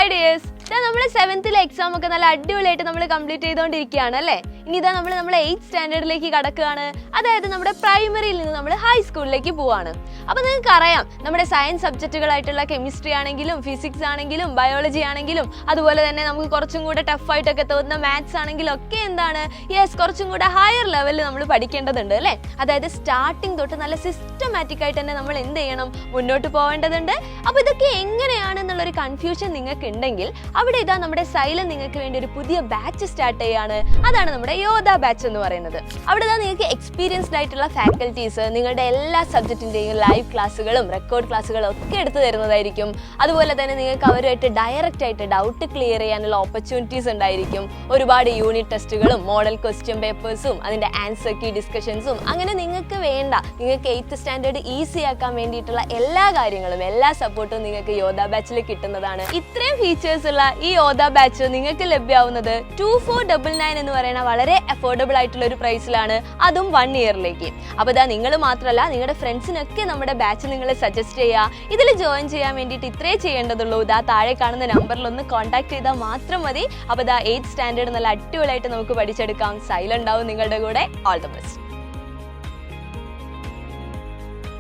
Hi dears, നമ്മൾ 7th exam ഒക്കെ നല്ല അടിപൊളിയായിട്ട് നമ്മൾ കംപ്ലീറ്റ് ചെയ്തുകൊണ്ടിരിക്കുകയാണ് അല്ലേ. ഇനി ഇതാ നമ്മൾ 8th സ്റ്റാൻഡേർഡിലേക്ക് കടക്കുകയാണ്. അതായത് നമ്മുടെ പ്രൈമറിയിൽ നിന്ന് നമ്മൾ ഹൈസ്കൂളിലേക്ക് പോവാണ്. അപ്പോൾ നിങ്ങൾക്ക് അറിയാം, നമ്മുടെ സയൻസ് സബ്ജക്റ്റുകളായിട്ടുള്ള കെമിസ്ട്രി ആണെങ്കിലും ഫിസിക്സ് ആണെങ്കിലും ബയോളജി ആണെങ്കിലും അതുപോലെ തന്നെ നമുക്ക് കുറച്ചും കൂടെ ടഫായിട്ടൊക്കെ തോന്നുന്ന മാത്സ് ആണെങ്കിലും ഒക്കെ എന്താണ്, കുറച്ചും കൂടെ ഹയർ ലെവലിൽ നമ്മൾ പഠിക്കേണ്ടതുണ്ട് അല്ലേ. അതായത് സ്റ്റാർട്ടിങ് തൊട്ട് നല്ല സിസ്റ്റമാറ്റിക് ആയിട്ട് തന്നെ നമ്മൾ എന്ത് ചെയ്യണം, മുന്നോട്ട് പോകേണ്ടതുണ്ട്. അപ്പോൾ ഇതൊക്കെ എങ്ങനെയാണെന്നുള്ളൊരു കൺഫ്യൂഷൻ നിങ്ങൾക്ക് ഉണ്ടെങ്കിൽ അവിടെ ഇതാ നമ്മുടെ സൈലം നിങ്ങൾക്ക് വേണ്ടി ഒരു പുതിയ ബാച്ച് സ്റ്റാർട്ട് ചെയ്യാണ്. അതാണ് നമ്മുടെ യോധ ബാച്ച് എന്ന് പറയുന്നത്. അവിടെ നിങ്ങൾക്ക് എക്സ്പീരിയൻസ്ഡ് ആയിട്ടുള്ള ഫാക്കൽറ്റീസ് നിങ്ങളുടെ എല്ലാ സബ്ജക്റ്റിന്റെയും ലൈവ് ക്ലാസ്സുകളും റെക്കോർഡ് ക്ലാസ്സുകളും ഒക്കെ എടുത്തു തരുന്നതായിരിക്കും. അതുപോലെ തന്നെ നിങ്ങൾക്ക് അവരുമായിട്ട് ഡയറക്റ്റ് ആയിട്ട് ഡൗട്ട് ക്ലിയർ ചെയ്യാനുള്ള ഓപ്പർച്യൂണിറ്റീസ് ഉണ്ടായിരിക്കും. ഒരുപാട് യൂണിറ്റ് ടെസ്റ്റുകളും മോഡൽ ക്വസ്റ്റ്യൻ പേപ്പേഴ്സും അതിന്റെ ആൻസർ കീ ഡിസ്കഷൻസും അങ്ങനെ നിങ്ങൾക്ക് 8th സ്റ്റാൻഡേർഡ് ഈസി ആക്കാൻ വേണ്ടിയിട്ടുള്ള എല്ലാ കാര്യങ്ങളും എല്ലാ സപ്പോർട്ടും നിങ്ങൾക്ക് യോധ ബാച്ചിൽ കിട്ടുന്നതാണ്. ഇത്രയും ഫീച്ചേഴ്സ് ഉള്ള ഈ യോധ ബാച്ച് നിങ്ങൾക്ക് ലഭ്യമാവുന്നത് 2499 എന്ന് പറയുന്ന വളരെ അഫോർഡബിൾ ആയിട്ടുള്ള ഒരു പ്രൈസിലാണ്, അതും 1 ഇയറിലേക്ക്. അപ്പോൾ ഇതാ നിങ്ങൾ മാത്രമല്ല നിങ്ങളുടെ ഫ്രണ്ട്സിനൊക്കെ നമ്മുടെ ബാച്ച് നിങ്ങൾ സജസ്റ്റ് ചെയ്യുക. ഇതിൽ ജോയിൻ ചെയ്യാൻ വേണ്ടിയിട്ട് ഇത്രേ ചെയ്യേണ്ടതുള്ളൂ. ഇതാ താഴെ കാണുന്ന നമ്പറിൽ ഒന്ന് കോൺടാക്ട് ചെയ്താൽ മാത്രം മതി. അപ്പോൾ ഇതാ 8th സ്റ്റാൻഡേർഡ് നല്ല അടിപൊളിയായിട്ട് നമുക്ക് പഠിച്ചെടുക്കാം. സൈലം ഉണ്ടാവും നിങ്ങളുടെ കൂടെ. All the best.